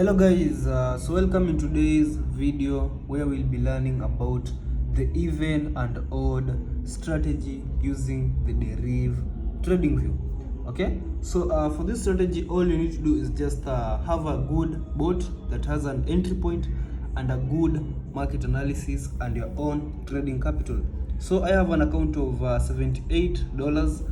Hello guys, so welcome in today's video where we'll be learning about the even and odd strategy using the derivative trading view. Okay, so for this strategy all you need to do is just have a good bot that has an entry point and a good market analysis and your own trading capital. So I have an account of $78.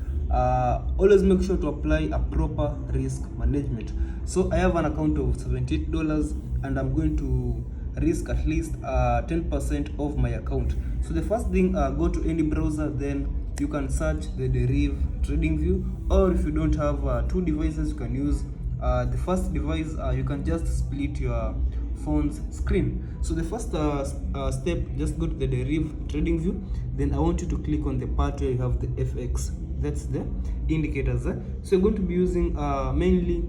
Always make sure to apply a proper risk management. So I have an account of $78 and I'm going to risk at least 10% of my account. So the first thing, go to any browser, then you can search the derivative trading view, or if you don't have two devices, you can use the first device. You can just split your phone's screen. So the first step, just go to the derivative trading view. Then I want you to click on the part where you have the FX, that's the indicators. So you're going to be using mainly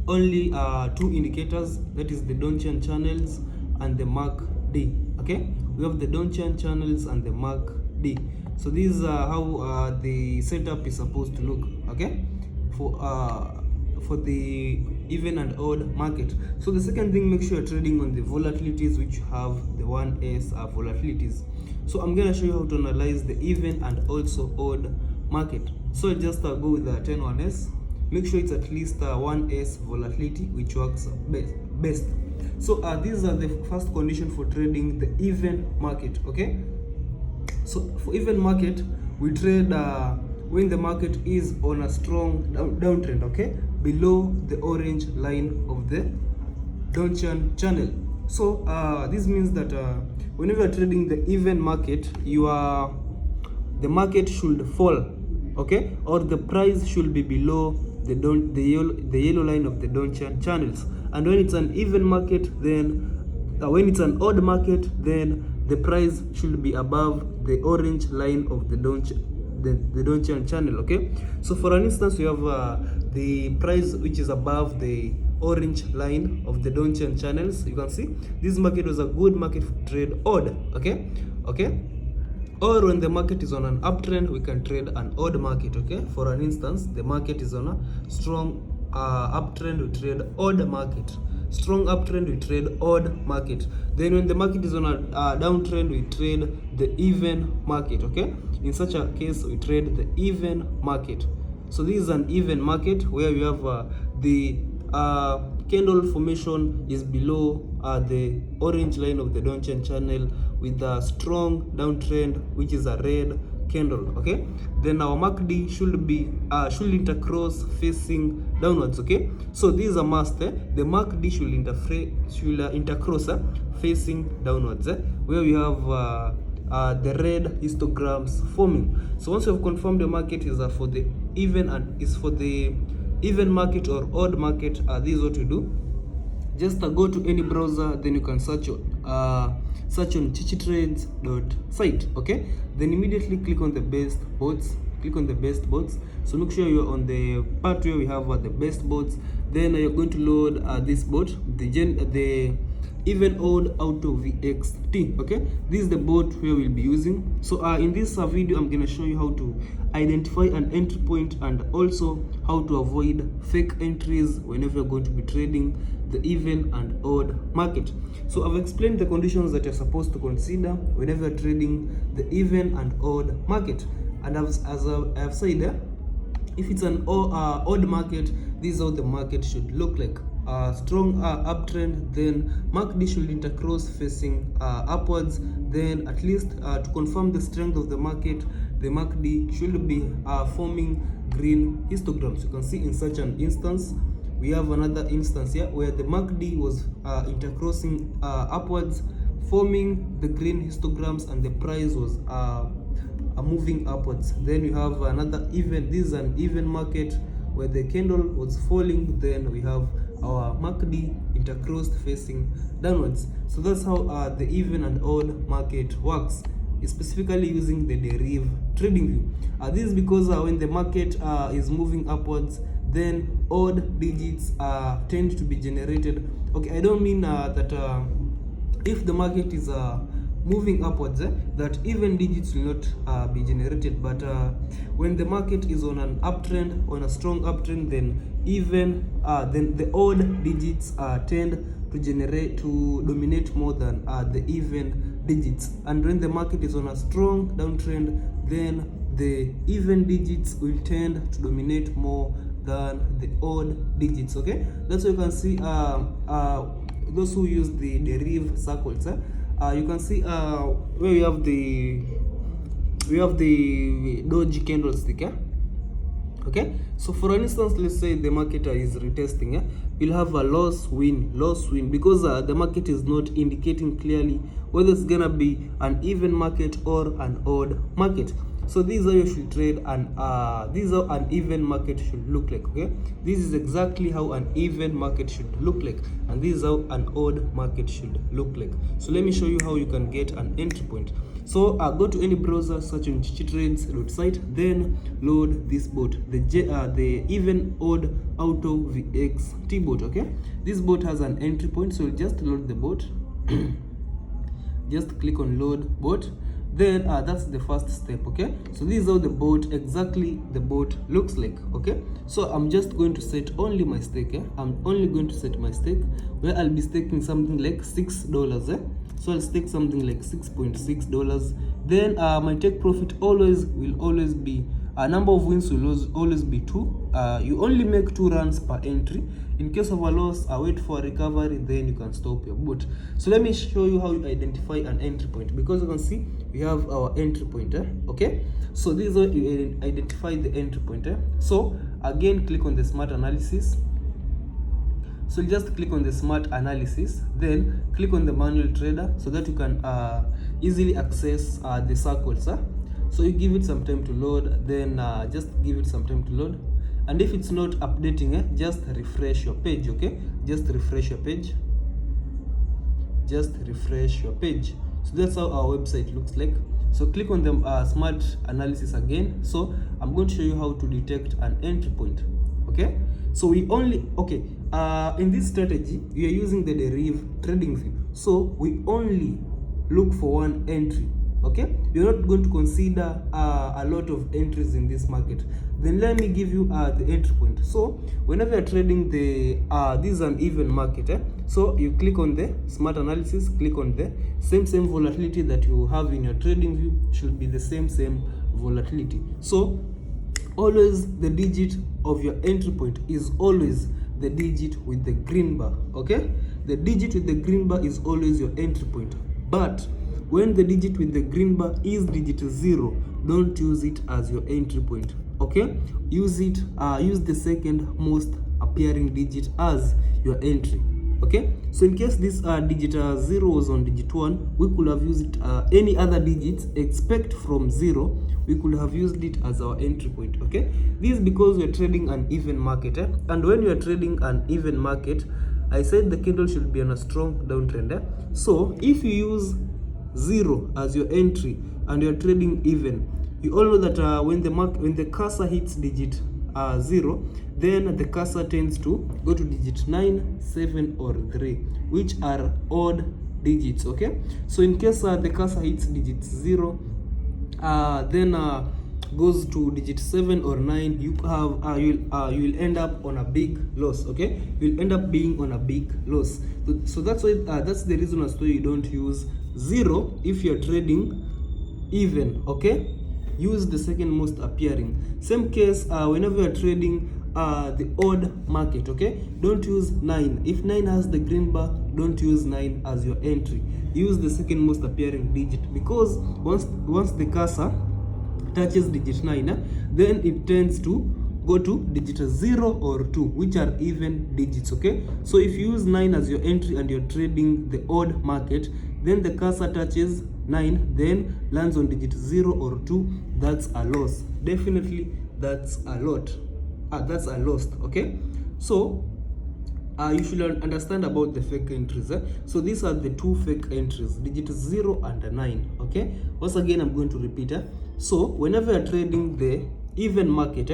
only two indicators, that is the Donchian channels and the MACD. Okay, we have the Donchian channels and the MACD. So these are how the setup is supposed to look. Okay, for the even and odd market. So the second thing, make sure you're trading on the volatilities, which have the 1S volatilities. So I'm gonna show you how to analyze the even and also odd market. So just go with the 10-1S. Make sure it's at least 1S volatility, which works best. So these are the first condition for trading the even market. Okay, so for even market, we trade when the market is on a strong downtrend, okay, below the orange line of the Donchian channel. So this means that whenever you're trading the even market, the market should fall, okay, or the price should be below the yellow line of the Donchian channels. And when it's an even market, then when it's an odd market, then the price should be above the orange line of the Donchian channel. Okay, so for an instance, we have the price which is above the orange line of the Donchian channels. You can see this market was a good market to trade odd. Okay, or when the market is on an uptrend, we can trade an odd market. Okay, for an instance, the market is on a strong uptrend, we trade odd market. Strong uptrend, we trade odd market. Then when the market is on a downtrend, we trade the even market. Okay, in such a case, we trade the even market. So this is an even market where we have the candle formation is below the orange line of the Donchian channel with a strong downtrend, which is a red candle. Okay, then our MACD should intercross facing downwards. Okay, so this is a must. The MACD should intercross facing downwards, where we have the red histograms forming. So once you have confirmed the market is for the even and is for the even market or odd market, this is what you do. Just go to any browser, then you can search on chichitrades.site. Okay, then immediately click on the best bots. So make sure you're on the part where we have the best bots. Then you're going to load this bot, the even odd auto VXT. Okay, this is the bot where we'll be using. So in this video, I'm gonna show you how to identify an entry point and also how to avoid fake entries whenever you're going to be trading the even and odd market. So I've explained the conditions that you're supposed to consider whenever you're trading the even and odd market. And as I've said, if it's an odd market, this is how the market should look like. Strong uptrend, then MACD should intercross facing upwards. Then at least to confirm the strength of the market, the MACD should be forming green histograms. You can see in such an instance, we have another instance here where the MACD was intercrossing upwards, forming the green histograms, and the price was moving upwards. Then you have another even, this is an even market where the candle was falling, then we have our MACD intercrossed facing downwards. So that's how the even and odd market works, specifically using the derivative trading view. This is because when the market is moving upwards, then odd digits tend to be generated. Okay, I don't mean that if the market is moving upwards, that even digits will not be generated, but when the market is on an uptrend, on a strong uptrend, then even then the odd digits tend to dominate more than the even digits, and when the market is on a strong downtrend, then the even digits will tend to dominate more than the odd digits. Okay, that's why you can see those who use the derivative circles, you can see where we have the doji candlestick. Okay, so for instance, let's say the market is retesting, you'll have a loss win because the market is not indicating clearly whether it's gonna be an even market or an odd market. So this is how you should trade, and this is how an even market should look like. Okay, this is exactly how an even market should look like, and this is how an odd market should look like. So let me show you how you can get an entry point. So go to any browser, search on chichitrades.site, then load this bot, the even odd auto VXT bot. Okay, this bot has an entry point, so just load the bot. Just click on load bot, then that's the first step. Okay, so this is how the bot looks like. Okay, so I'm just going to set only my stake. I'm only going to set my stake, where I'll be staking something like $6. So I'll stake something like $6.6. Then my take profit will always be number of wins will always be 2. You only make 2 runs per entry. In case of a loss, wait for a recovery, then you can stop your bot. So let me show you how you identify an entry point, because you can see we have our entry point. Okay, so this is how you identify the entry point. So again, click on the smart analysis. So just click on the smart analysis, then click on the manual trader so that you can easily access the circles. So you give it some time to load, then just give it some time to load, and if it's not updating, just refresh your page. Okay, just refresh your page. So that's how our website looks like. So click on the smart analysis again. So I'm going to show you how to detect an entry point. Okay, so we only in this strategy we are using the derivative trading view, so we only look for one entry. Okay, you're not going to consider a lot of entries in this market. Then let me give you the entry point. So whenever you're trading this is an even market, so you click on the smart analysis, click on the same volatility that you have in your trading view should be the same volatility. So always the digit of your entry point is always the digit with the green bar. Okay, the digit with the green bar is always your entry point, but when the digit with the green bar is digit 0, don't use it as your entry point. Okay, use the second most appearing digit as your entry. Okay, so in case this digit 0 was on digit 1, we could have used any other digits except from 0. We could have used it as our entry point. Okay, this is because we're trading an even market, and when you're trading an even market, I said the candle should be on a strong downtrend. So if you use 0 as your entry and you're trading even, you all know that when the cursor hits digit 0, then the cursor tends to go to digit 9, 7 or 3, which are odd digits. Okay, so in case the cursor hits digit 0, then goes to digit 7 or 9, you'll end up on a big loss. Okay, you'll end up being on a big loss. So that's why that's the reason as to you don't use 0 if you're trading even. Okay, use the second most appearing. Same case whenever you're trading the odd market. Okay, don't use 9. If 9 has the green bar, don't use 9 as your entry. Use the second most appearing digit, because once the cursor touches digit 9, then it tends to go to digit 0 or 2, which are even digits. Okay, so if you use 9 as your entry and you're trading the odd market, then the cursor touches 9, then lands on digit 0 or 2, that's a loss. Definitely that's a lot. That's a loss. Okay, so you should understand about the fake entries. So these are the two fake entries, digit 0 and 9. Okay, once again I'm going to repeat. So whenever you're trading the even market,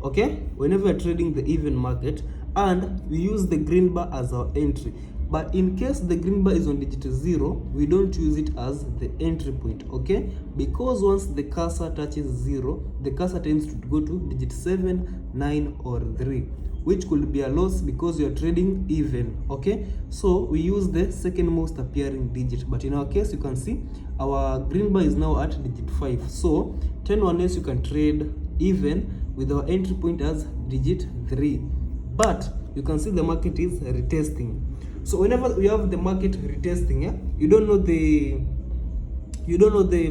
okay, whenever you're trading the even market and we use the green bar as our entry, but in case the green bar is on digit 0, we don't use it as the entry point, okay? Because once the cursor touches 0, the cursor tends to go to digit 7, 9 or 3, which could be a loss because you're trading even, okay? So we use the second most appearing digit, but in our case you can see our green bar is now at digit 5. So 10-1s you can trade even with our entry point as digit 3, but you can see the market is retesting. So whenever we have the market retesting, you don't know the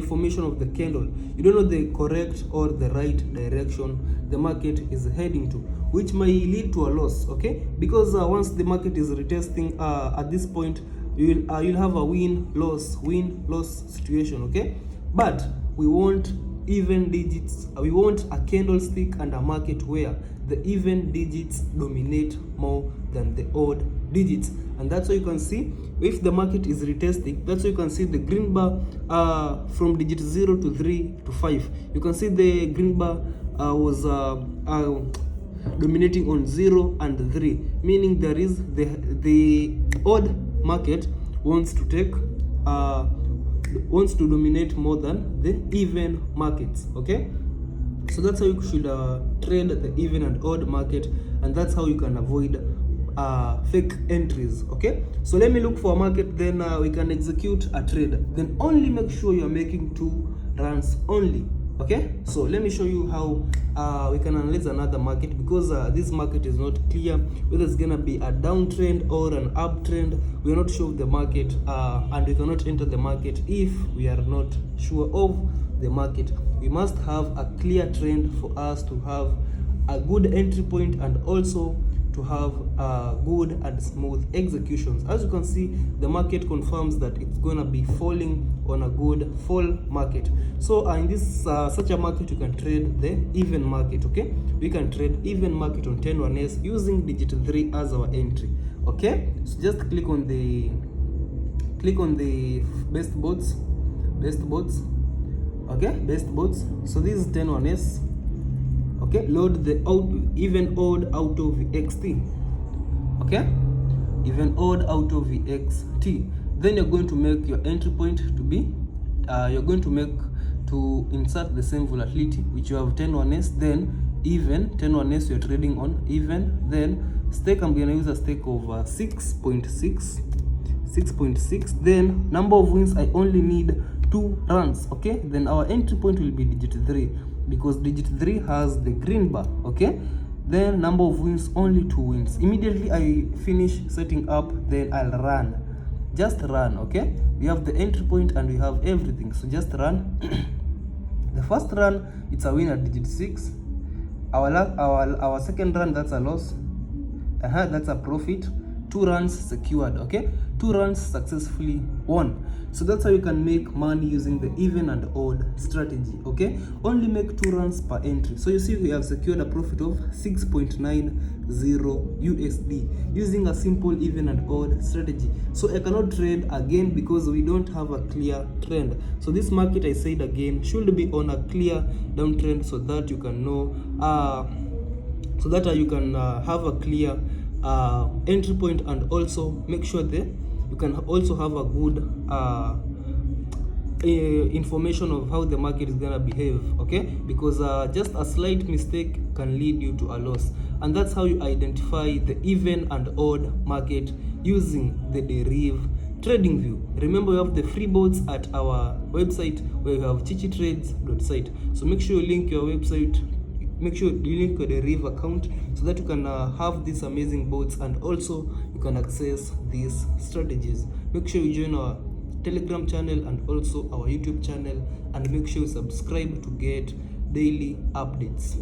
formation of the candle, you don't know the correct or the right direction the market is heading to, which may lead to a loss, okay? Because once the market is retesting at this point, you'll have a win loss situation, okay? But we want even digits. We want a candlestick and a market where the even digits dominate more than the odd digits, and that's why you can see if the market is retesting, that's why you can see the green bar from digit 0 to 3 to 5. You can see the green bar was dominating on 0 and 3, meaning there is the odd market wants to take wants to dominate more than the even markets, okay? So that's how you should trade the even and odd market, and that's how you can avoid fake entries, okay? So let me look for a market, then we can execute a trade. Then only make sure you're making 2 runs only, okay? So let me show you how we can analyze another market, because this market is not clear whether it's gonna be a downtrend or an uptrend. We're not sure of the market, and we cannot enter the market if we are not sure of the market. We must have a clear trend for us to have a good entry point and also to have good and smooth executions. As you can see, the market confirms that it's gonna be falling on a good fall market. So in this such a market, you can trade the even market, okay? We can trade even market on 10-1s using digit 3 as our entry, okay? So just click on the best bots, okay? Best bots. So this is 10-1s. Okay, load the even odd out of VXT. Okay, even odd out of VXT. Then you're going to make your entry point to be you're going to insert the same volatility which you have 10-1s, then even 10-1s you're trading on even, then stake. I'm gonna use a stake of 6.6. Then number of wins, I only need 2 runs, okay? Then our entry point will be digit 3, because digit 3 has the green bar, okay? Then number of wins, only 2 wins. Immediately I finish setting up, then I'll run. Just run, okay? We have the entry point and we have everything, so just run. The first run, it's a win at digit 6. Our second run, that's a loss. That's a profit. 2 runs secured, okay? 2 runs successfully won. So that's how you can make money using the even and odd strategy, okay? Only make 2 runs per entry. So you see we have secured a profit of 6.90 USD using a simple even and odd strategy. So I cannot trade again because we don't have a clear trend. So this market, I said again, should be on a clear downtrend so that you can know you can have a clear entry point, and also make sure that you can also have a good information of how the market is gonna behave, okay? Because just a slight mistake can lead you to a loss, and that's how you identify the even and odd market using the Deriv Trading View. Remember, we have the free bots at our website where you have chichitrades.site. So make sure you link your website. Make sure you link your Deriv account so that you can have these amazing bots, and also you can access these strategies. Make sure you join our Telegram channel and also our YouTube channel, and make sure you subscribe to get daily updates.